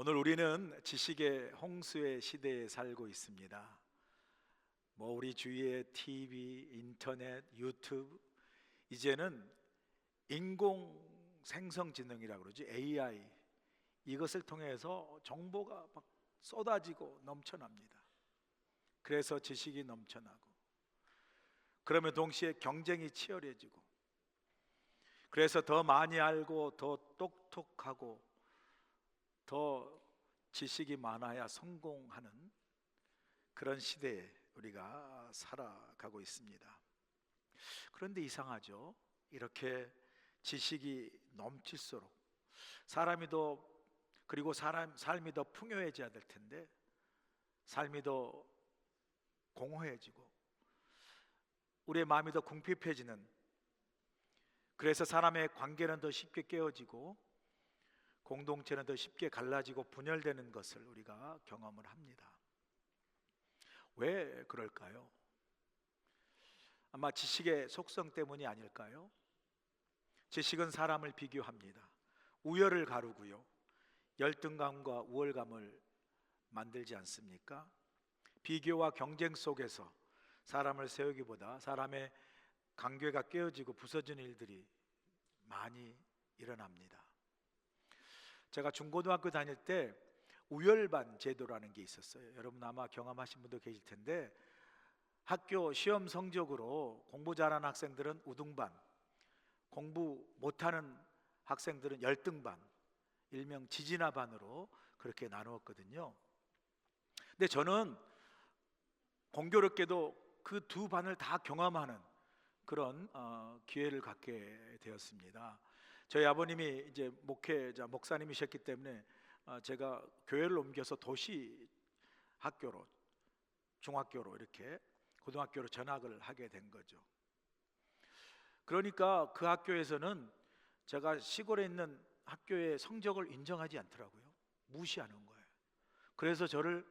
오늘 우리는 지식의 홍수의 시대에 살고 있습니다. 우리 주위에 TV, 인터넷, 유튜브, 이제는 인공생성지능이라고 그러지, AI, 이것을 통해서 정보가 막 쏟아지고 넘쳐납니다. 그래서 지식이 넘쳐나고, 그러면 동시에 경쟁이 치열해지고, 그래서 더 많이 알고 더 똑똑하고 더 지식이 많아야 성공하는 그런 시대에 우리가 살아가고 있습니다. 그런데 이상하죠? 이렇게 지식이 넘칠수록 사람이 더, 그리고 삶이 더 풍요해져야 될 텐데 삶이 더 공허해지고 우리의 마음이 더 궁핍해지는, 그래서 사람의 관계는 더 쉽게 깨어지고 공동체는 더 쉽게 갈라지고 분열되는 것을 우리가 경험을 합니다. 왜 그럴까요? 아마 지식의 속성 때문이 아닐까요? 지식은 사람을 비교합니다. 우열을 가르고요, 열등감과 우월감을 만들지 않습니까? 비교와 경쟁 속에서 사람을 세우기보다 사람의 관계가 깨어지고 부서지는 일들이 많이 일어납니다. 제가 중고등학교 다닐 때 우열반 제도라는 게 있었어요. 여러분 아마 경험하신 분도 계실 텐데, 학교 시험 성적으로 공부 잘하는 학생들은 우등반, 공부 못하는 학생들은 열등반, 일명 지지나반으로 그렇게 나누었거든요. 근데 저는 공교롭게도 그 두 반을 다 경험하는 그런 기회를 갖게 되었습니다. 저희 아버님이 이제 목회자, 목사님이셨기 때문에 제가 교회를 옮겨서 도시 학교로, 중학교로, 이렇게 고등학교로 전학을 하게 된 거죠. 그러니까 그 학교에서는 제가 시골에 있는 학교의 성적을 인정하지 않더라고요. 무시하는 거예요. 그래서 저를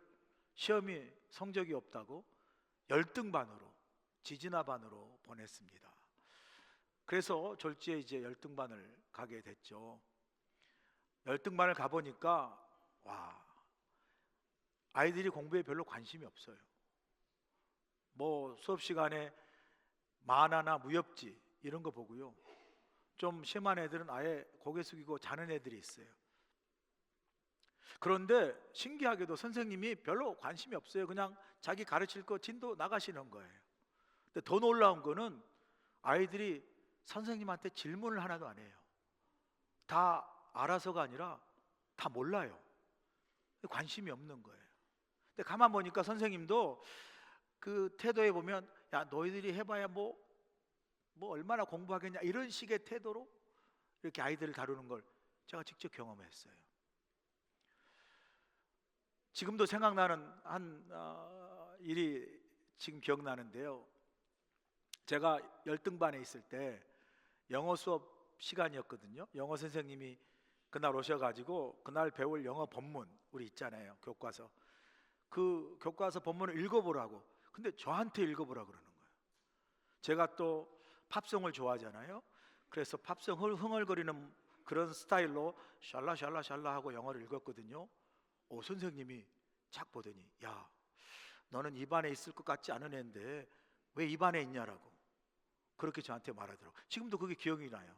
시험이 성적이 없다고 열등반으로, 지지나반으로 보냈습니다. 그래서 졸지에 이제 열등반을 가게 됐죠. 열등반을 가보니까 아이들이 공부에 별로 관심이 없어요. 수업 시간에 만화나 무협지 이런 거 보고요, 좀 심한 애들은 아예 고개 숙이고 자는 애들이 있어요. 그런데 신기하게도 선생님이 별로 관심이 없어요. 그냥 자기 가르칠 거 진도 나가시는 거예요. 근데 더 놀라운 거는 아이들이 선생님한테 질문을 하나도 안 해요. 다 알아서가 아니라 다 몰라요. 관심이 없는 거예요. 근데 가만 보니까 선생님도 그 태도에 보면, 야 너희들이 해봐야 뭐 얼마나 공부하겠냐, 이런 식의 태도로 이렇게 아이들을 다루는 걸 제가 직접 경험했어요. 지금도 생각나는 한 일이 지금 기억나는데요. 제가 열등반에 있을 때 영어 수업 시간이었거든요. 영어 선생님이 그날 오셔가지고 그날 배울 영어 본문 우리 있잖아요, 교과서. 그 교과서 본문을 읽어보라고. 근데 저한테 읽어보라 그러는 거예요. 제가 또 팝송을 좋아하잖아요. 그래서 팝송 흥얼거리는 그런 스타일로 샬라 샬라 샬라 하고 영어를 읽었거든요. 선생님이 착 보더니, 야 너는 이 반에 있을 것 같지 않은 애인데 왜 이 반에 있냐라고 그렇게 저한테 말하더라고요. 지금도 그게 기억이 나요.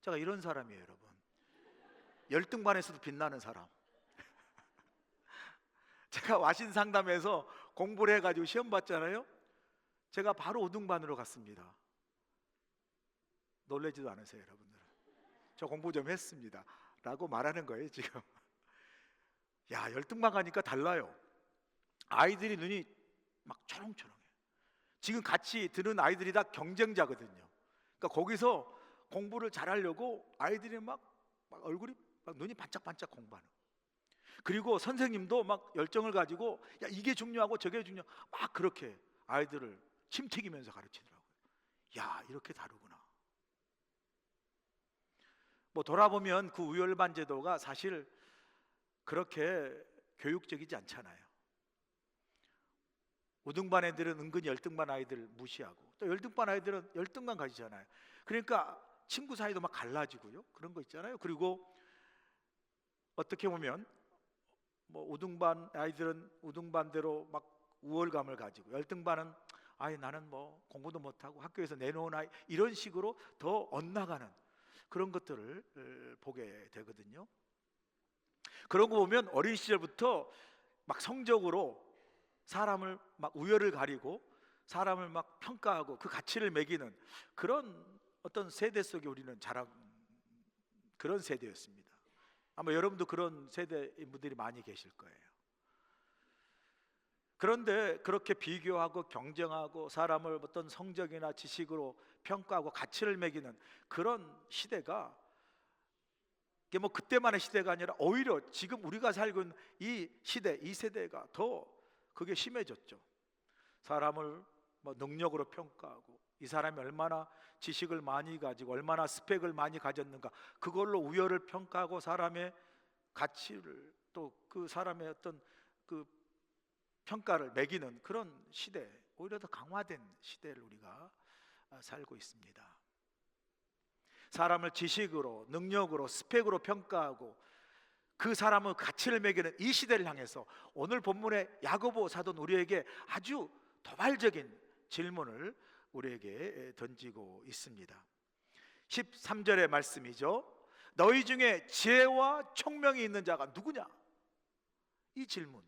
제가 이런 사람이에요, 여러분. 열등반에서도 빛나는 사람. 제가 와신 상담에서 공부를 해가지고 시험 봤잖아요. 제가 바로 5등반으로 갔습니다. 놀라지도 않으세요, 여러분들? 저 공부 좀 했습니다 라고 말하는 거예요 지금. 야, 열등반 가니까 달라요. 아이들이 눈이 막 초롱초롱해. 지금 같이 드는 아이들이 다 경쟁자거든요. 그러니까 거기서 공부를 잘하려고 아이들이 막 얼굴이 막 눈이 반짝반짝 공부하는. 그리고 선생님도 막 열정을 가지고, 야 이게 중요하고 저게 중요하고 막 그렇게 아이들을 침튀기면서 가르치더라고요. 야, 이렇게 다르구나. 돌아보면 그 우열반 제도가 사실 그렇게 교육적이지 않잖아요. 우등반 애들은 은근히 열등반 아이들 무시하고, 또 열등반 아이들은 열등감 가지잖아요. 그러니까 친구 사이도 막 갈라지고요, 그런 거 있잖아요. 그리고 어떻게 보면 뭐 우등반 아이들은 우등반대로 막 우월감을 가지고, 열등반은 아이 나는 뭐 공부도 못하고 학교에서 내놓은 아이, 이런 식으로 더 엇나가는 그런 것들을 보게 되거든요. 그런 거 보면 어린 시절부터 막 성적으로 사람을 막 우열을 가리고 사람을 막 평가하고 그 가치를 매기는 그런 어떤 세대 속에 우리는 자란 그런 세대였습니다. 아마 여러분도 그런 세대인 분들이 많이 계실 거예요. 그런데 그렇게 비교하고 경쟁하고 사람을 어떤 성적이나 지식으로 평가하고 가치를 매기는 그런 시대가, 이게 뭐 그때만의 시대가 아니라 오히려 지금 우리가 살고 있는 이 시대, 이 세대가 더 그게 심해졌죠. 사람을 뭐 능력으로 평가하고 이 사람이 얼마나 지식을 많이 가지고 얼마나 스펙을 많이 가졌는가, 그걸로 우열을 평가하고 사람의 가치를, 또 그 사람의 어떤 그 평가를 매기는 그런 시대, 오히려 더 강화된 시대를 우리가 살고 있습니다. 사람을 지식으로, 능력으로, 스펙으로 평가하고 그 사람의 가치를 매기는 이 시대를 향해서 오늘 본문의 야고보 사도는 우리에게 아주 도발적인 질문을 우리에게 던지고 있습니다. 13절의 말씀이죠. 너희 중에 지혜와 총명이 있는 자가 누구냐? 이 질문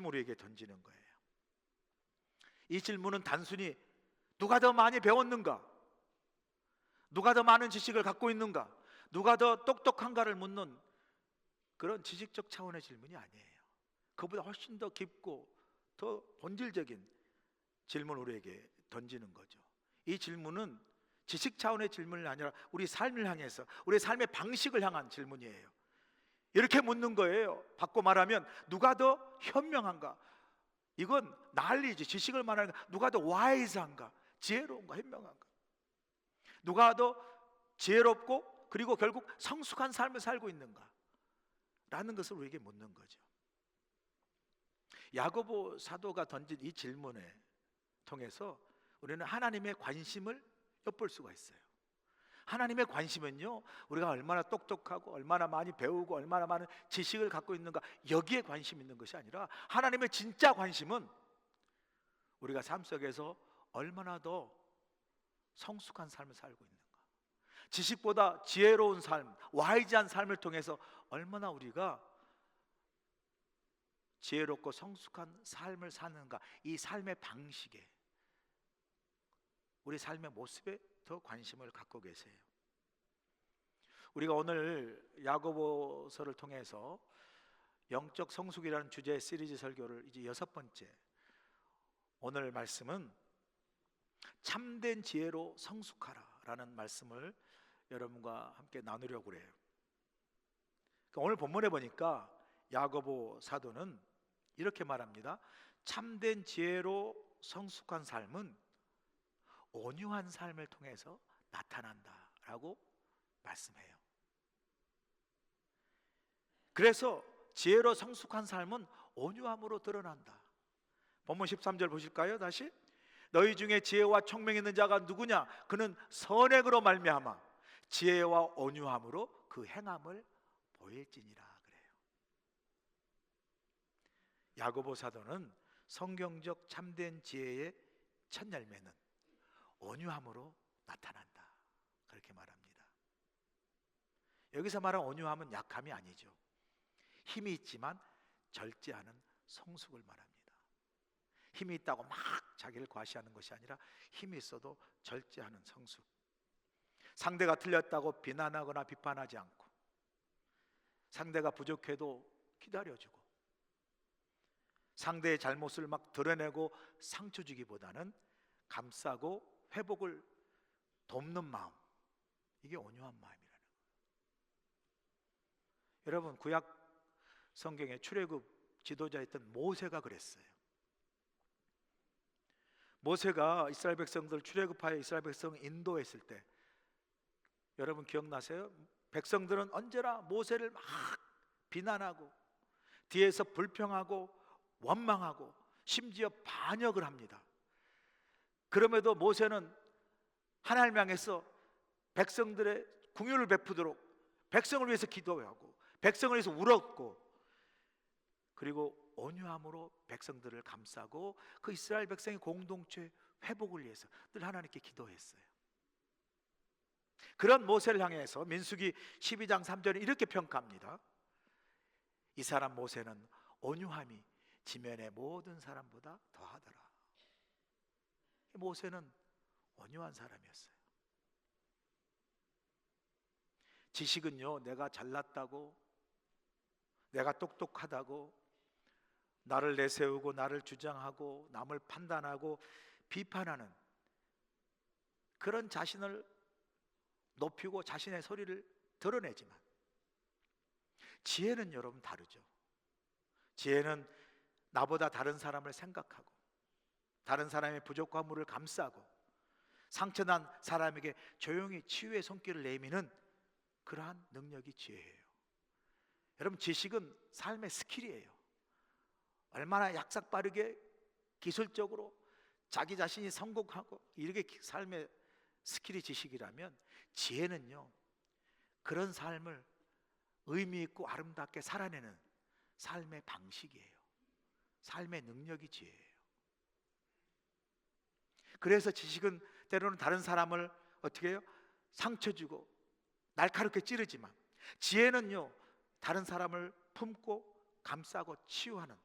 우리에게 던지는 거예요. 이 질문은 단순히 누가 더 많이 배웠는가, 누가 더 많은 지식을 갖고 있는가, 누가 더 똑똑한가를 묻는 그런 지식적 차원의 질문이 아니에요. 그보다 훨씬 더 깊고 더 본질적인 질문을 우리에게 던지는 거죠. 이 질문은 지식 차원의 질문이 아니라 우리 삶을 향해서, 우리 삶의 방식을 향한 질문이에요. 이렇게 묻는 거예요. 바꿔 말하면 누가 더 현명한가? 이건 난리지. 지식을 말하는 거, 누가 더 와이즈한가, 지혜로운가, 현명한가? 누가 더 지혜롭고 그리고 결국 성숙한 삶을 살고 있는가? 라는 것을 우리에게 묻는 거죠. 야고보 사도가 던진 이 질문에 통해서 우리는 하나님의 관심을 엿볼 수가 있어요. 하나님의 관심은요, 우리가 얼마나 똑똑하고 얼마나 많이 배우고 얼마나 많은 지식을 갖고 있는가, 여기에 관심이 있는 것이 아니라 하나님의 진짜 관심은 우리가 삶 속에서 얼마나 더 성숙한 삶을 살고 있는가, 지식보다 지혜로운 삶, 와이즈한 삶을 통해서 얼마나 우리가 지혜롭고 성숙한 삶을 사는가, 이 삶의 방식에, 우리 삶의 모습에 더 관심을 갖고 계세요. 우리가 오늘 야고보서를 통해서 영적 성숙이라는 주제의 시리즈 설교를 이제 6번째, 오늘 말씀은 참된 지혜로 성숙하라 라는 말씀을 여러분과 함께 나누려고 해요. 오늘 본문에 보니까 야고보 사도는 이렇게 말합니다. 참된 지혜로 성숙한 삶은 온유한 삶을 통해서 나타난다라고 말씀해요. 그래서 지혜로 성숙한 삶은 온유함으로 드러난다. 본문 13절 보실까요? 다시. 너희 중에 지혜와 총명이 있는 자가 누구냐? 그는 선행으로 말미암아 지혜와 온유함으로 그 행함을 보일지니라 그래요. 야고보 사도는 성경적 참된 지혜의 첫 열매는 온유함으로 나타난다, 그렇게 말합니다. 여기서 말한 온유함은 약함이 아니죠. 힘이 있지만 절제하는 성숙을 말합니다. 힘이 있다고 막 자기를 과시하는 것이 아니라 힘이 있어도 절제하는 성숙. 상대가 틀렸다고 비난하거나 비판하지 않고, 상대가 부족해도 기다려주고, 상대의 잘못을 막 드러내고 상처 주기보다는 감싸고 회복을 돕는 마음, 이게 온유한 마음이라는 거예요. 여러분, 구약 성경의 출애굽 지도자였던 모세가 그랬어요. 모세가 이스라엘 백성들 출애굽하여 이스라엘 백성을 인도했을 때, 여러분 기억나세요? 백성들은 언제나 모세를 막 비난하고 뒤에서 불평하고 원망하고 심지어 반역을 합니다. 그럼에도 모세는 하나님 향해서 백성들의 긍휼을 베푸도록 백성을 위해서 기도하고 백성을 위해서 울었고, 그리고 온유함으로 백성들을 감싸고 그 이스라엘 백성의 공동체 회복을 위해서 늘 하나님께 기도했어요. 그런 모세를 향해서 민수기 12장 3절에 이렇게 평가합니다. 이 사람 모세는 온유함이 지면의 모든 사람보다 더하더라. 모세는 온유한 사람이었어요. 지식은요, 내가 잘났다고, 내가 똑똑하다고, 나를 내세우고 나를 주장하고 남을 판단하고 비판하는 그런 자신을 높이고 자신의 소리를 드러내지만, 지혜는 여러분 다르죠. 지혜는 나보다 다른 사람을 생각하고 다른 사람의 부족함을 감싸고 상처난 사람에게 조용히 치유의 손길을 내미는 그러한 능력이 지혜예요. 여러분, 지식은 삶의 스킬이에요. 얼마나 약삭빠르게 기술적으로 자기 자신이 성공하고 이렇게 삶의 스킬이 지식이라면, 지혜는요, 그런 삶을 의미 있고 아름답게 살아내는 삶의 방식이에요. 삶의 능력이 지혜예요. 그래서 지식은 때로는 다른 사람을 어떻게 해요? 상처 주고 날카롭게 찌르지만, 지혜는요, 다른 사람을 품고 감싸고 치유하는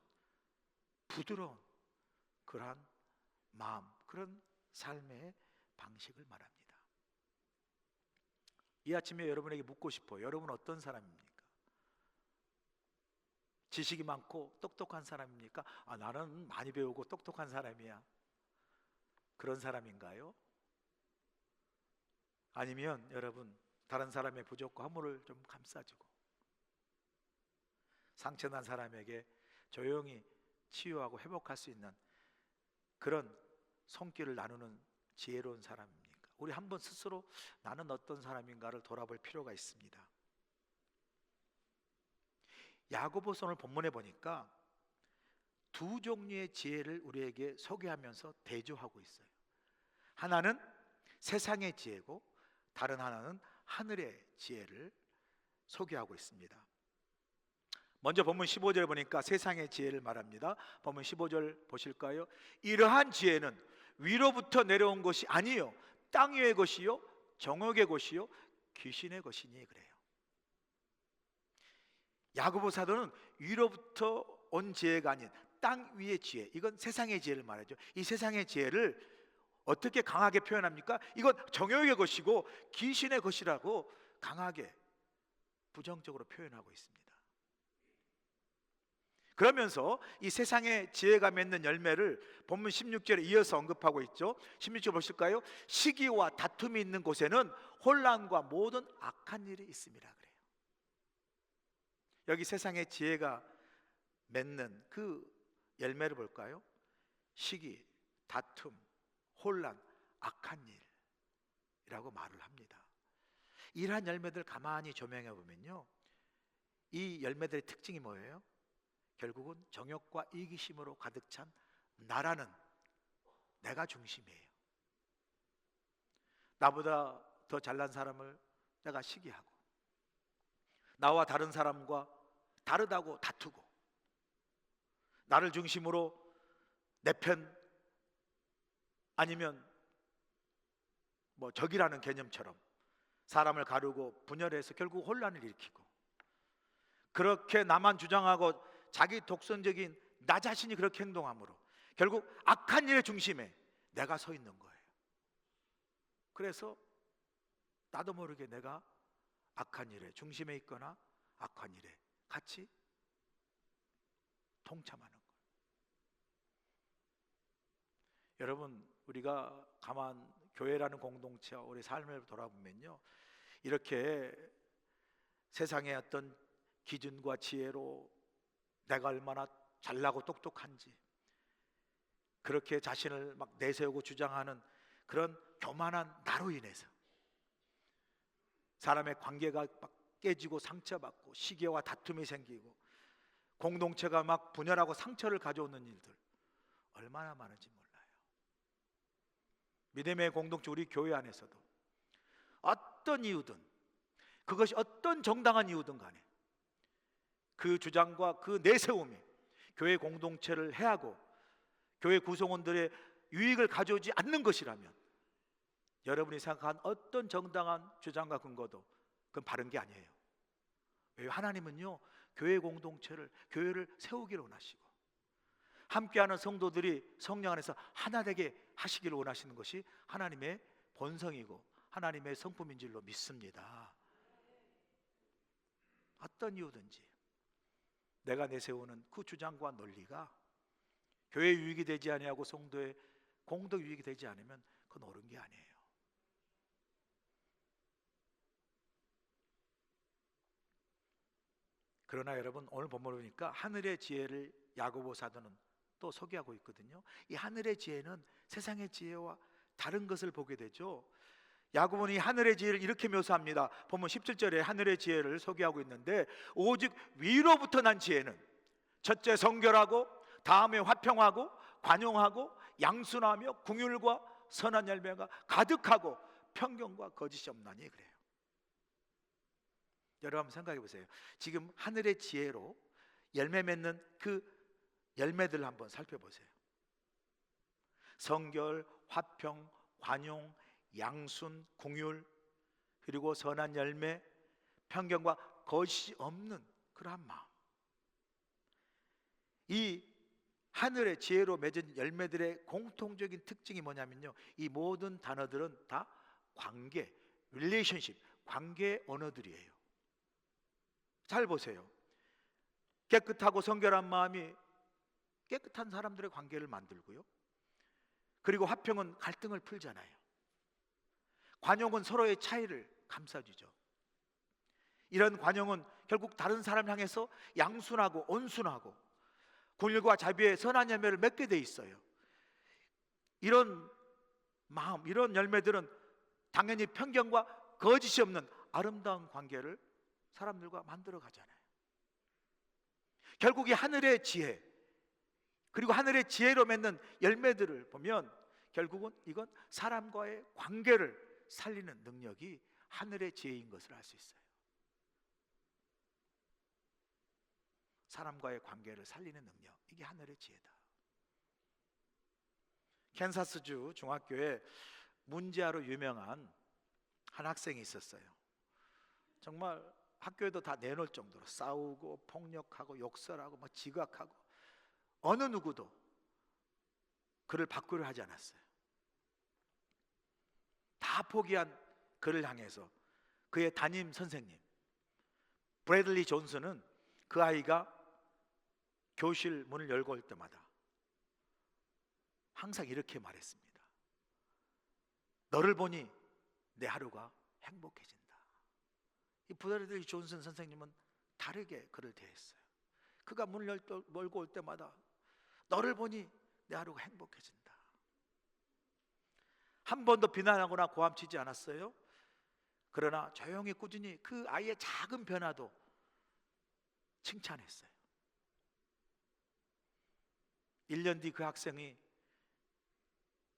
부드러운 그러한 마음, 그런 삶의 방식을 말합니다. 이 아침에 여러분에게 묻고 싶어요. 여러분은 어떤 사람입니까? 지식이 많고 똑똑한 사람입니까? 나는 많이 배우고 똑똑한 사람이야, 그런 사람인가요? 아니면 여러분, 다른 사람의 부족과 허물을 좀 감싸주고 상처난 사람에게 조용히 치유하고 회복할 수 있는 그런 손길을 나누는 지혜로운 사람입니까? 우리 한번 스스로 나는 어떤 사람인가를 돌아볼 필요가 있습니다. 야고보서 오늘 본문에 보니까 두 종류의 지혜를 우리에게 소개하면서 대조하고 있어요. 하나는 세상의 지혜고 다른 하나는 하늘의 지혜를 소개하고 있습니다. 먼저 본문 15절 보니까 세상의 지혜를 말합니다. 본문 15절 보실까요? 이러한 지혜는 위로부터 내려온 것이 아니요 땅 위의 것이요 정욕의 것이요 귀신의 것이니, 그래요. 야고보 사도는 위로부터 온 지혜가 아닌 땅 위의 지혜, 이건 세상의 지혜를 말하죠. 이 세상의 지혜를 어떻게 강하게 표현합니까? 이건 정욕의 것이고 귀신의 것이라고 강하게 부정적으로 표현하고 있습니다. 그러면서 이 세상의 지혜가 맺는 열매를 본문 16절에 이어서 언급하고 있죠. 16절 보실까요? 시기와 다툼이 있는 곳에는 혼란과 모든 악한 일이 있습니다, 그래요. 여기 세상의 지혜가 맺는 그 열매를 볼까요? 시기, 다툼, 혼란, 악한 일이라고 말을 합니다. 이러한 열매들 가만히 조명해 보면요, 이 열매들의 특징이 뭐예요? 결국은 정욕과 이기심으로 가득 찬 나라는, 내가 중심이에요. 나보다 더 잘난 사람을 내가 시기하고 나와 다른 사람과 다르다고 다투고 나를 중심으로 내 편 아니면 뭐 적이라는 개념처럼 사람을 가르고 분열해서 결국 혼란을 일으키고, 그렇게 나만 주장하고 자기 독선적인 나 자신이 그렇게 행동함으로 결국 악한 일의 중심에 내가 서 있는 거예요. 그래서 나도 모르게 내가 악한 일의 중심에 있거나 악한 일에 같이 동참하는 거예요. 여러분, 우리가 가만 교회라는 공동체와 우리 삶을 돌아보면요, 이렇게 세상의 어떤 기준과 지혜로 내가 얼마나 잘나고 똑똑한지 그렇게 자신을 막 내세우고 주장하는 그런 교만한 나로 인해서 사람의 관계가 막 깨지고 상처받고 시기와 다툼이 생기고 공동체가 막 분열하고 상처를 가져오는 일들 얼마나 많은지 몰라요. 믿음의 공동체, 우리 교회 안에서도 어떤 이유든, 그것이 어떤 정당한 이유든 간에 그 주장과 그 내세움이 교회 공동체를 해하고 교회 구성원들의 유익을 가져오지 않는 것이라면 여러분이 생각한 어떤 정당한 주장과 근거도 그건 바른 게 아니에요. 왜? 하나님은요, 교회 공동체를, 교회를 세우기를 원하시고 함께하는 성도들이 성령 안에서 하나 되게 하시기를 원하시는 것이 하나님의 본성이고 하나님의 성품인 줄로 믿습니다. 어떤 이유든지 내가 내세우는 그 주장과 논리가 교회 유익이 되지 아니하고 성도의 공동 유익이 되지 않으면 그건 옳은 게 아니에요. 그러나 여러분, 오늘 본문을 보니까 하늘의 지혜를 야고보 사도는 또 소개하고 있거든요. 이 하늘의 지혜는 세상의 지혜와 다른 것을 보게 되죠. 야고보는 이 하늘의 지혜를 이렇게 묘사합니다. 본문 17절에 하늘의 지혜를 소개하고 있는데, 오직 위로부터 난 지혜는 첫째 성결하고 다음에 화평하고 관용하고 양순하며 긍휼과 선한 열매가 가득하고 편견과 거짓이 없나니. 그래요. 여러분 한번 생각해 보세요. 지금 하늘의 지혜로 열매 맺는 그 열매들을 한번 살펴보세요. 성결, 화평, 관용, 양순, 긍휼, 그리고 선한 열매, 편견과 거짓이 없는 그러한 마음. 이 하늘의 지혜로 맺은 열매들의 공통적인 특징이 뭐냐면요, 이 모든 단어들은 다 관계, 릴레이션십, 관계의 언어들이에요. 잘 보세요. 깨끗하고 성결한 마음이 깨끗한 사람들의 관계를 만들고요, 그리고 화평은 갈등을 풀잖아요. 관용은 서로의 차이를 감싸주죠. 이런 관용은 결국 다른 사람 향해서 양순하고 온순하고 긍휼과 자비의 선한 열매를 맺게 돼 있어요. 이런 마음, 이런 열매들은 당연히 편견과 거짓이 없는 아름다운 관계를 사람들과 만들어 가잖아요. 결국 이 하늘의 지혜, 그리고 하늘의 지혜로 맺는 열매들을 보면 결국은 이건 사람과의 관계를 살리는 능력이 하늘의 지혜인 것을 알 수 있어요. 사람과의 관계를 살리는 능력, 이게 하늘의 지혜다. 캔사스주 중학교에 문제아로 유명한 한 학생이 있었어요. 정말 학교에도 다 내놓을 정도로 싸우고 폭력하고 욕설하고 막 지각하고 어느 누구도 그를 바꾸려 하지 않았어요. 다 포기한 그를 향해서 그의 담임 선생님 브래들리 존슨은 그 아이가 교실 문을 열고 올 때마다 항상 이렇게 말했습니다. 너를 보니 내 하루가 행복해진다. 이 브래들리 존슨 선생님은 다르게 그를 대했어요. 그가 문을 열고 올 때마다 너를 보니 내 하루가 행복해진다. 한 번도 비난하거나 고함치지 않았어요. 그러나 조용히 꾸준히 그 아이의 작은 변화도 칭찬했어요. 1년 뒤 그 학생이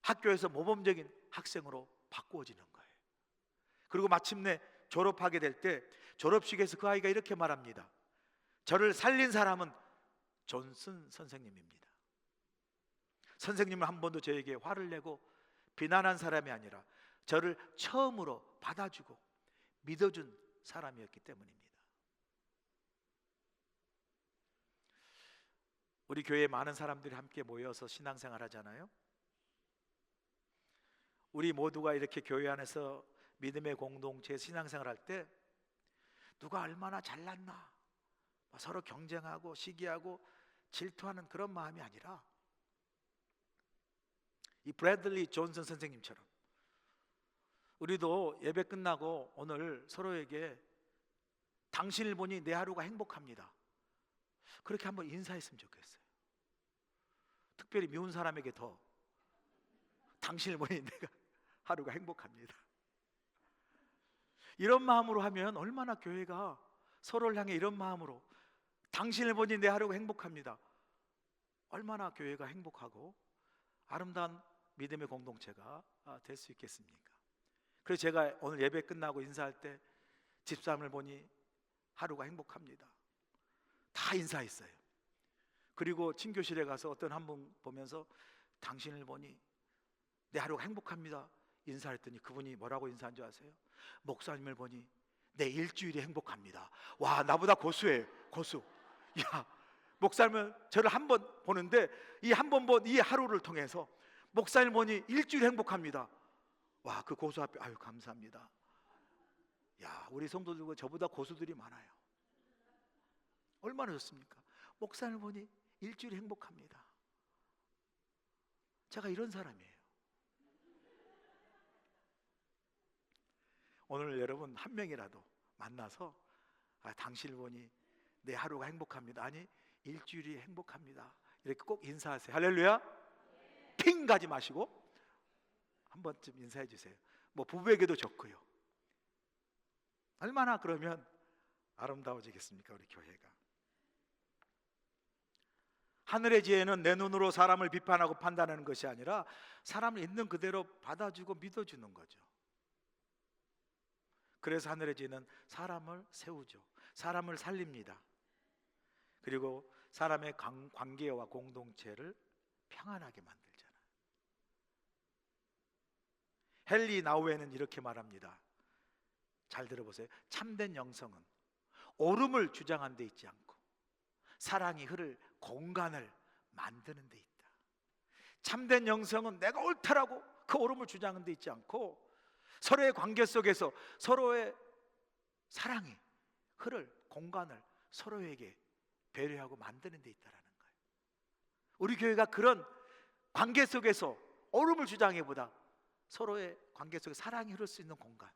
학교에서 모범적인 학생으로 바꾸어지는 거예요. 그리고 마침내 졸업하게 될 때 졸업식에서 그 아이가 이렇게 말합니다. 저를 살린 사람은 존슨 선생님입니다. 선생님은 한 번도 저에게 화를 내고 비난한 사람이 아니라 저를 처음으로 받아주고 믿어준 사람이었기 때문입니다. 우리 교회에 많은 사람들이 함께 모여서 신앙생활 하잖아요. 우리 모두가 이렇게 교회 안에서 믿음의 공동체 신앙생활 할 때 누가 얼마나 잘났나 서로 경쟁하고 시기하고 질투하는 그런 마음이 아니라 이 브래들리 존슨 선생님처럼 우리도 예배 끝나고 오늘 서로에게 당신을 보니 내 하루가 행복합니다, 그렇게 한번 인사했으면 좋겠어요. 특별히 미운 사람에게 더 당신을 보니 내가 하루가 행복합니다, 이런 마음으로 하면 얼마나 교회가 서로를 향해 이런 마음으로 당신을 보니 내 하루가 행복합니다, 얼마나 교회가 행복하고 아름다운 믿음의 공동체가 될 수 있겠습니까? 그래서 제가 오늘 예배 끝나고 인사할 때 집사람을 보니 하루가 행복합니다, 다 인사했어요. 그리고 친교실에 가서 어떤 한 분 보면서 당신을 보니 내 하루가 행복합니다 인사했더니 그분이 뭐라고 인사한 줄 아세요? 목사님을 보니 내 일주일이 행복합니다. 와, 나보다 고수예요, 고수. 야, 목사님은 저를 한 번 보는데 이 한 번 본 이 하루를 통해서 목사님 보니 일주일 행복합니다. 와, 그 고수 앞에 아유 감사합니다. 야, 우리 성도들과 저보다 고수들이 많아요. 얼마나 좋습니까? 목사님 보니 일주일 행복합니다. 제가 이런 사람이에요. 오늘 여러분 한 명이라도 만나서 당신을 보니 내 하루가 행복합니다, 아니 일주일이 행복합니다, 이렇게 꼭 인사하세요. 할렐루야. 핑 가지 마시고 한 번쯤 인사해 주세요. 뭐 부부에게도 좋고요. 얼마나 그러면 아름다워지겠습니까, 우리 교회가. 하늘의 지혜는 내 눈으로 사람을 비판하고 판단하는 것이 아니라 사람을 있는 그대로 받아주고 믿어주는 거죠. 그래서 하늘의 지혜는 사람을 세우죠. 사람을 살립니다. 그리고 사람의 관계와 공동체를 평안하게 만들잖아요. 헨리 나우에는 이렇게 말합니다. 잘 들어보세요. 참된 영성은 옳음을 주장하는 데 있지 않고 사랑이 흐를 공간을 만드는 데 있다. 참된 영성은 내가 옳다라고 그 옳음을 주장하는 데 있지 않고 서로의 관계 속에서 서로의 사랑이 흐를 공간을 서로에게 배려하고 만드는 데 있다라는 거예요. 우리 교회가 그런 관계 속에서 옳음을 주장해보다 서로의 관계 속에 사랑이 흐를 수 있는 공간,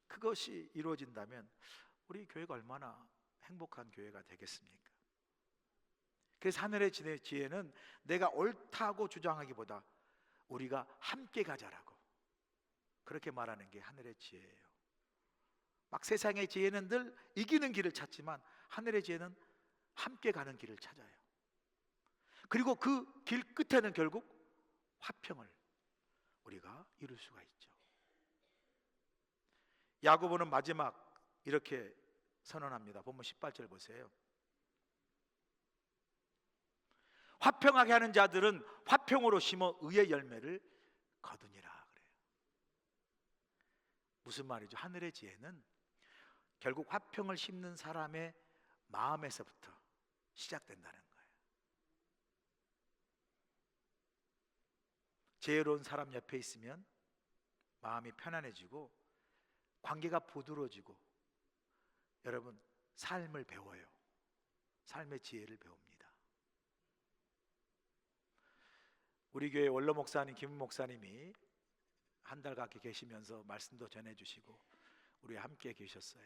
그것이 이루어진다면 우리 교회가 얼마나 행복한 교회가 되겠습니까? 그래서 하늘의 지혜는 내가 옳다고 주장하기보다 우리가 함께 가자라고 그렇게 말하는 게 하늘의 지혜예요. 막 세상의 지혜는 늘 이기는 길을 찾지만 하늘의 지혜는 함께 가는 길을 찾아요. 그리고 그 길 끝에는 결국 화평을 우리가 이룰 수가 있죠. 야고보는 마지막 이렇게 선언합니다. 본문 18절 보세요. 화평하게 하는 자들은 화평으로 심어 의의 열매를 거두니라 그래요. 무슨 말이죠? 하늘의 지혜는 결국 화평을 심는 사람의 마음에서부터 시작된다는 거예요. 지혜로운 사람 옆에 있으면 마음이 편안해지고 관계가 부드러워지고 여러분 삶을 배워요. 삶의 지혜를 배웁니다. 우리 교회 원로 목사님 김 목사님이 한 달 가까이 계시면서 말씀도 전해주시고 우리 함께 계셨어요.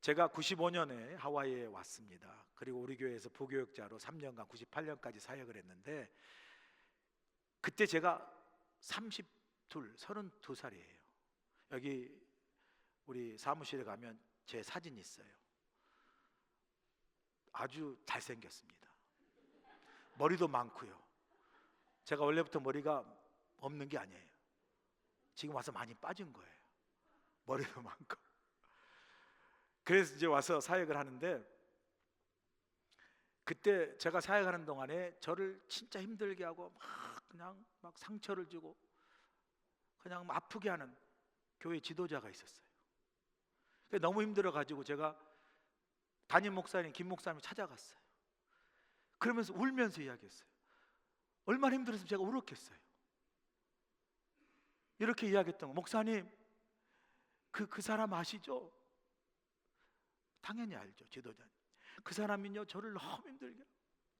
제가 95년에 하와이에 왔습니다. 그리고 우리 교회에서 부교육자로 3년간 98년까지 사역을 했는데 그때 제가 32살이에요. 여기 우리 사무실에 가면 제 사진이 있어요. 아주 잘생겼습니다. 머리도 많고요. 제가 원래부터 머리가 없는 게 아니에요. 지금 와서 많이 빠진 거예요. 머리도 많고. 그래서 이제 와서 사역을 하는데 그때 제가 사역하는 동안에 저를 진짜 힘들게 하고 그냥 막 상처를 주고 그냥 막 아프게 하는 교회 지도자가 있었어요. 너무 힘들어가지고 제가 담임 목사님 김 목사님 찾아갔어요. 그러면서 울면서 이야기했어요. 얼마나 힘들었으면 제가 울었겠어요. 이렇게 이야기했던 거. 목사님 그 사람 아시죠? 당연히 알죠. 지도자님. 그 사람은요 저를 너무 힘들게,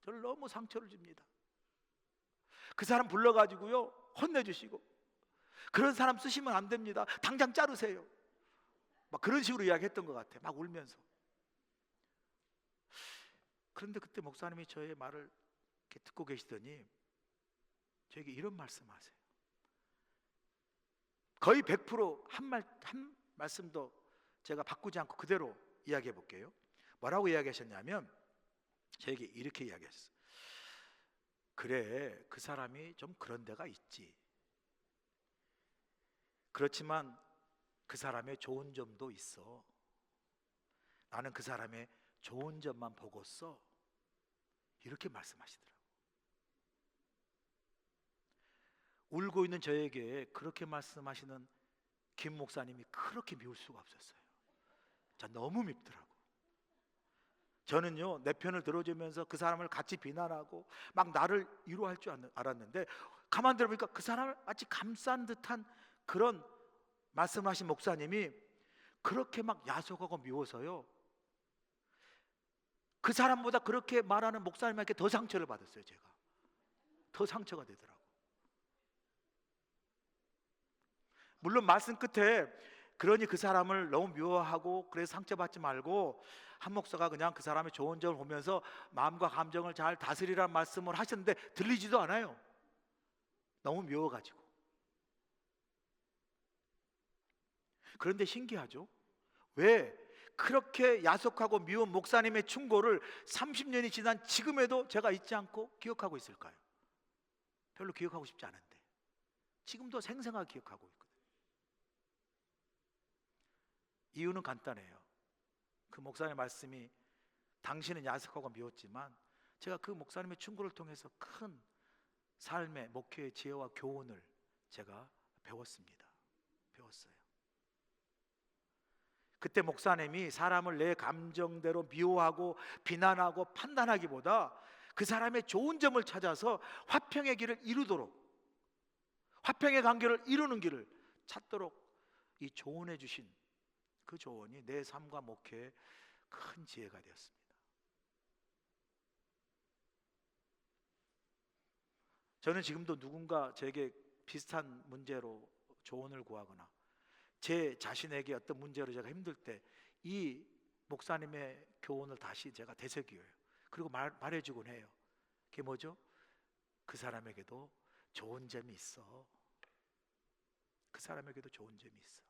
저를 너무 상처를 줍니다. 그 사람 불러가지고요 혼내주시고 그런 사람 쓰시면 안 됩니다. 당장 자르세요. 막 그런 식으로 이야기했던 것 같아요. 막 울면서. 그런데 그때 목사님이 저의 말을 이렇게 듣고 계시더니 저에게 이런 말씀하세요. 거의 100% 한 말씀도 제가 바꾸지 않고 그대로 이야기해 볼게요. 뭐라고 이야기하셨냐면 저에게 이렇게 이야기하셨어요. 그래, 그 사람이 좀 그런 데가 있지. 그렇지만 그 사람의 좋은 점도 있어. 나는 그 사람의 좋은 점만 보고 써. 이렇게 말씀하시더라고요. 울고 있는 저에게 그렇게 말씀하시는 김 목사님이 그렇게 미울 수가 없었어요. 자, 너무 밉더라고. 저는요, 내 편을 들어주면서 그 사람을 같이 비난하고 막 나를 위로할 줄 알았는데, 가만 들어보니까 그 사람을 마치 감싼 듯한 그런 말씀하신 목사님이 그렇게 막 야속하고 미워서요, 그 사람보다 그렇게 말하는 목사님에게 더 상처를 받았어요. 제가 더 상처가 되더라고. 물론 말씀 끝에 그러니 그 사람을 너무 미워하고 그래서 상처받지 말고 한 목사가 그냥 그 사람의 좋은 점을 보면서 마음과 감정을 잘 다스리라는 말씀을 하셨는데 들리지도 않아요. 너무 미워가지고. 그런데 신기하죠? 왜 그렇게 야속하고 미운 목사님의 충고를 30년이 지난 지금에도 제가 잊지 않고 기억하고 있을까요? 별로 기억하고 싶지 않은데 지금도 생생하게 기억하고 있거든요. 이유는 간단해요. 그 목사님의 말씀이 당신은 야속하고 미웠지만 제가 그 목사님의 충고를 통해서 큰 삶의 목회의 지혜와 교훈을 제가 배웠습니다. 배웠어요. 그때 목사님이 사람을 내 감정대로 미워하고 비난하고 판단하기보다 그 사람의 좋은 점을 찾아서 화평의 길을 이루도록, 화평의 관계를 이루는 길을 찾도록 이 조언해 주신 그 조언이 내 삶과 목회에 큰 지혜가 되었습니다. 저는 지금도 누군가 제게 비슷한 문제로 조언을 구하거나 제 자신에게 어떤 문제로 제가 힘들 때 이 목사님의 교훈을 다시 제가 되새겨요. 그리고 말해주곤 해요. 그게 뭐죠? 그 사람에게도 좋은 점이 있어. 그 사람에게도 좋은 점이 있어.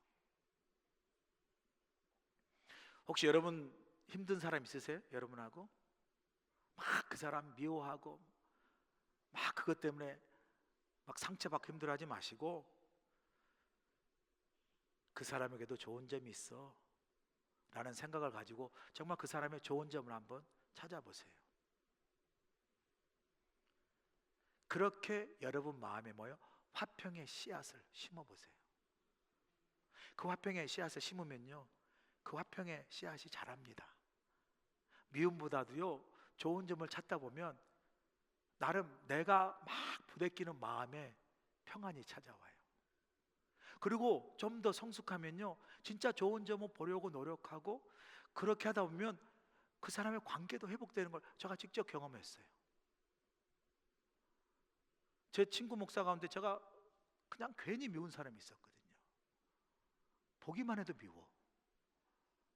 혹시 여러분 힘든 사람 있으세요? 여러분하고 막 그 사람 미워하고 막 그것 때문에 막 상처받고 힘들어하지 마시고 그 사람에게도 좋은 점이 있어 라는 생각을 가지고 정말 그 사람의 좋은 점을 한번 찾아보세요. 그렇게 여러분 마음에 뭐요? 화평의 씨앗을 심어보세요. 그 화평의 씨앗을 심으면요, 그 화평의 씨앗이 자랍니다. 미움보다도요, 좋은 점을 찾다 보면 나름 내가 막 부대끼는 마음에 평안이 찾아와요. 그리고 좀 더 성숙하면요, 진짜 좋은 점을 보려고 노력하고 그렇게 하다 보면 그 사람의 관계도 회복되는 걸 제가 직접 경험했어요. 제 친구 목사 가운데 제가 그냥 괜히 미운 사람이 있었거든요. 보기만 해도 미워.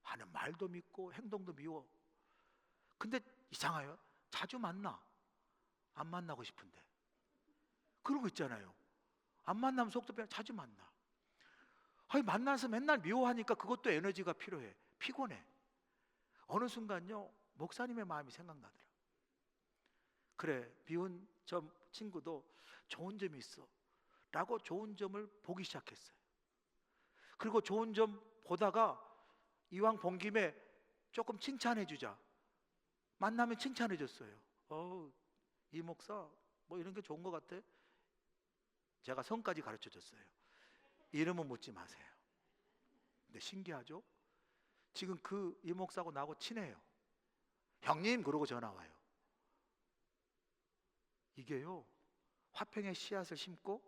하는 말도 밉고 행동도 미워. 근데 이상해요. 자주 만나. 안 만나고 싶은데. 그런 거 있잖아요. 안 만나면 속도 그냥 자주 만나. 아니, 만나서 맨날 미워하니까 그것도 에너지가 필요해. 피곤해. 어느 순간요, 목사님의 마음이 생각나더라. 그래, 미운 저 친구도 좋은 점이 있어 라고 좋은 점을 보기 시작했어요. 그리고 좋은 점 보다가 이왕 본 김에 조금 칭찬해 주자. 만나면 칭찬해 줬어요. 이 목사 뭐 이런 게 좋은 것 같아. 제가 성까지 가르쳐 줬어요. 이름은 묻지 마세요. 근데 신기하죠? 지금 그 이 목사하고 나하고 친해요. 형님 그러고 전화 와요. 이게요, 화평의 씨앗을 심고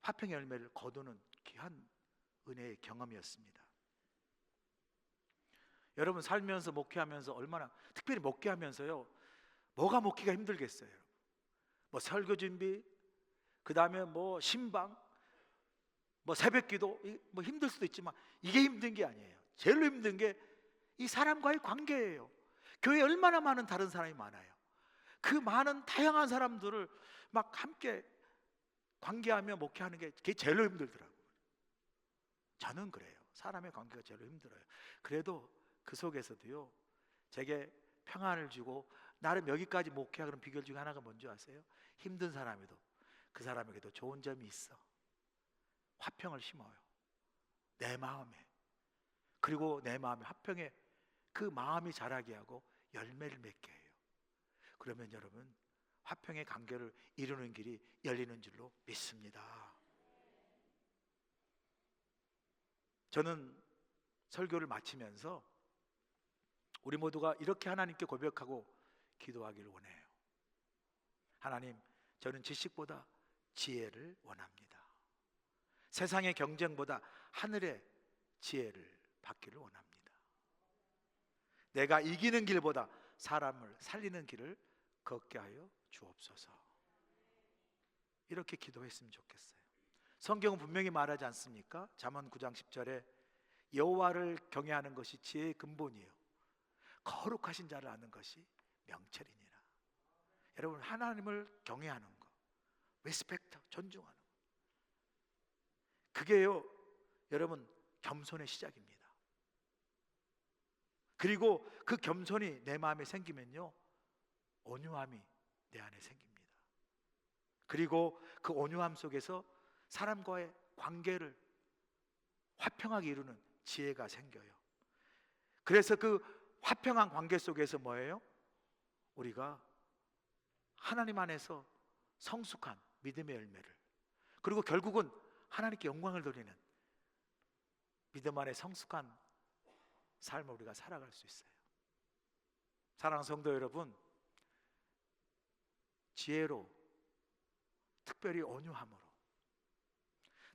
화평의 열매를 거두는 귀한 은혜의 경험이었습니다. 여러분 살면서 목회하면서 얼마나, 특별히 목회하면서요, 뭐가 목회가 힘들겠어요? 뭐 설교 준비, 그 다음에 뭐 신방, 뭐 새벽기도, 뭐 힘들 수도 있지만 이게 힘든 게 아니에요. 제일 힘든 게 이 사람과의 관계예요. 교회에 얼마나 많은 다른 사람이 많아요. 그 많은 다양한 사람들을 막 함께 관계하며 목회하는 게 그게 제일 힘들더라고요. 저는 그래요. 사람의 관계가 제일 힘들어요. 그래도 그 속에서도요, 제게 평안을 주고 나름 여기까지 목회하는 비결 중에 하나가 뭔지 아세요? 힘든 사람에도 그 사람에게도 좋은 점이 있어. 화평을 심어요. 내 마음에. 그리고 내 마음에 화평의 그 마음이 자라게 하고 열매를 맺게 해요. 그러면 여러분, 화평의 관계를 이루는 길이 열리는 줄로 믿습니다. 저는 설교를 마치면서 우리 모두가 이렇게 하나님께 고백하고 기도하기를 원해요. 하나님, 저는 지식보다 지혜를 원합니다. 세상의 경쟁보다 하늘의 지혜를 받기를 원합니다. 내가 이기는 길보다 사람을 살리는 길을 걷게 하여 주옵소서. 이렇게 기도했으면 좋겠어요. 성경은 분명히 말하지 않습니까? 잠언 9장 10절에 여호와를 경외하는 것이 지혜의 근본이에요. 거룩하신 자를 아는 것이 명철이니라. 여러분, 하나님을 경외하는 것, 리스펙트, 존중하는 것, 그게요 여러분 겸손의 시작입니다. 그리고 그 겸손이 내 마음에 생기면요 온유함이 내 안에 생깁니다. 그리고 그 온유함 속에서 사람과의 관계를 화평하게 이루는 지혜가 생겨요. 그래서 그 화평한 관계 속에서 뭐예요? 우리가 하나님 안에서 성숙한 믿음의 열매를, 그리고 결국은 하나님께 영광을 돌리는 믿음 안에 성숙한 삶을 우리가 살아갈 수 있어요. 사랑하는 성도 여러분, 지혜로, 특별히 온유함으로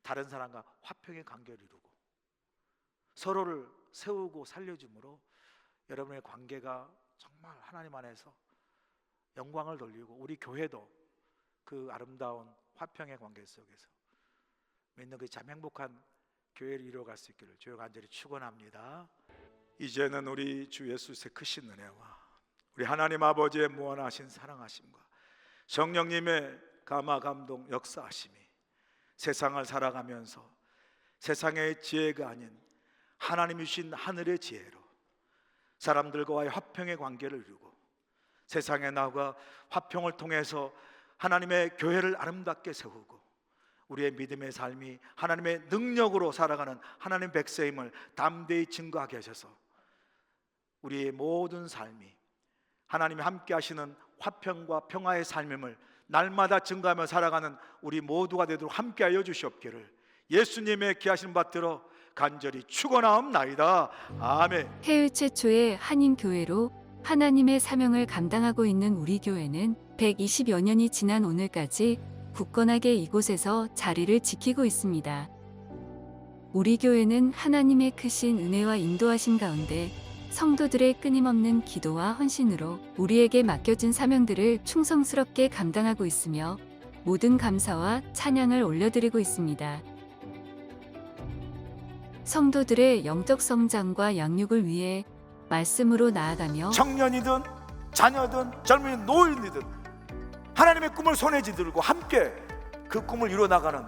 다른 사람과 화평의 관계를 이루고 서로를 세우고 살려줌으로 여러분의 관계가 정말 하나님 안에서 영광을 돌리고, 우리 교회도 그 아름다운 화평의 관계 속에서 믿는 그 참 행복한 교회를 이루어갈 수 있기를 주여 간절히 축원합니다. 이제는 우리 주 예수의 크신 은혜와 우리 하나님 아버지의 무한하신 사랑하심과 성령님의 감화 감동 역사하심이 세상을 살아가면서 세상의 지혜가 아닌 하나님이 주신 하늘의 지혜로 사람들과의 화평의 관계를 이루고 세상에 나아가 화평을 통해서 하나님의 교회를 아름답게 세우고 우리의 믿음의 삶이 하나님의 능력으로 살아가는 하나님 백성임을 담대히 증거하게 하셔서 우리의 모든 삶이 하나님이 함께 하시는 화평과 평화의 삶임을 날마다 증거하며 살아가는 우리 모두가 되도록 함께하여 주시옵기를 예수님의 귀하신 받들어 간절히 축원하옵나이다. 아멘. 해외 최초의 한인교회로 하나님의 사명을 감당하고 있는 우리 교회는 120여 년이 지난 오늘까지 굳건하게 이곳에서 자리를 지키고 있습니다. 우리 교회는 하나님의 크신 은혜와 인도하심 가운데 성도들의 끊임없는 기도와 헌신으로 우리에게 맡겨진 사명들을 충성스럽게 감당하고 있으며 모든 감사와 찬양을 올려드리고 있습니다. 성도들의 영적 성장과 양육을 위해 말씀으로 나아가며 청년이든 자녀든 젊은 노인이든 하나님의 꿈을 손에 쥐들고 함께 그 꿈을 이루어나가는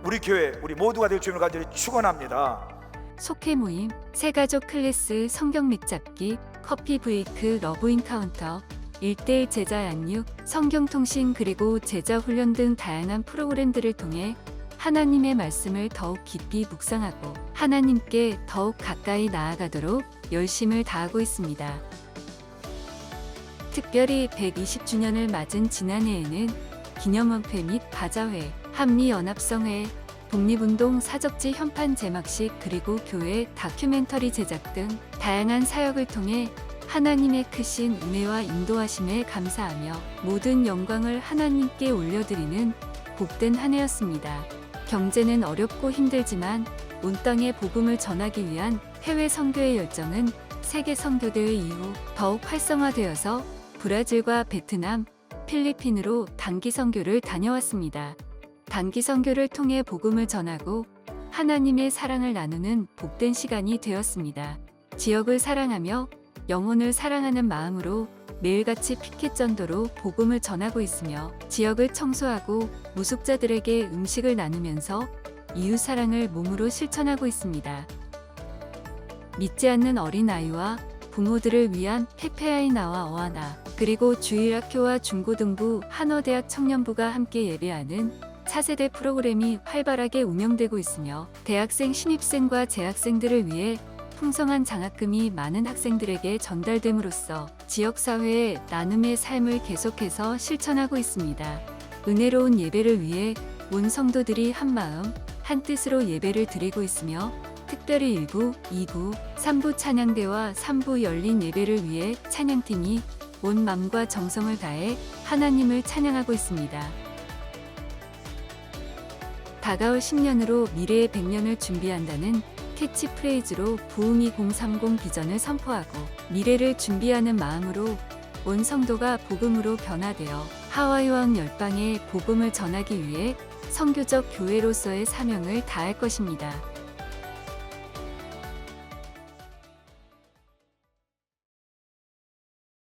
우리 교회, 우리 모두가 될 주님을 간절히 축원합니다. 속회 모임, 새가족 클래스, 성경 맥잡기, 커피 브레이크, 러브 인카운터, 1:1 제자 양육, 성경통신 그리고 제자 훈련 등 다양한 프로그램들을 통해 하나님의 말씀을 더욱 깊이 묵상하고 하나님께 더욱 가까이 나아가도록 열심을 다하고 있습니다. 특별히 120주년을 맞은 지난해에는 기념원회 및 바자회, 한미연합성회, 독립운동 사적지 현판 제막식 그리고 교회 다큐멘터리 제작 등 다양한 사역을 통해 하나님의 크신 은혜와 인도하심에 감사하며 모든 영광을 하나님께 올려드리는 복된 한 해였습니다. 경제는 어렵고 힘들지만 온 땅에 복음을 전하기 위한 해외 선교의 열정은 세계 선교대회 이후 더욱 활성화되어서 브라질과 베트남, 필리핀으로 단기 선교를 다녀왔습니다. 단기 선교를 통해 복음을 전하고 하나님의 사랑을 나누는 복된 시간이 되었습니다. 지역을 사랑하며 영혼을 사랑하는 마음으로 매일같이 피켓 전도로 복음을 전하고 있으며 지역을 청소하고 무숙자들에게 음식을 나누면서 이웃 사랑을 몸으로 실천하고 있습니다. 믿지 않는 어린아이와 부모들을 위한 페페아이나와 어하나 그리고 주일학교와 중고등부 한어대학 청년부가 함께 예배하는 차세대 프로그램이 활발하게 운영되고 있으며 대학생, 신입생과 재학생들을 위해 풍성한 장학금이 많은 학생들에게 전달됨으로써 지역사회의 나눔의 삶을 계속해서 실천하고 있습니다. 은혜로운 예배를 위해 온 성도들이 한마음, 한뜻으로 예배를 드리고 있으며 특별히 1부, 2부, 3부 찬양대와 3부 열린 예배를 위해 찬양팀이 온 마음과 정성을 다해 하나님을 찬양하고 있습니다. 다가올 10년으로 미래의 100년을 준비한다는 캐치프레이즈로 부흥 2030 비전을 선포하고 미래를 준비하는 마음으로 온 성도가 복음으로 변화되어 하와이 왕 열방에 복음을 전하기 위해 선교적 교회로서의 사명을 다할 것입니다.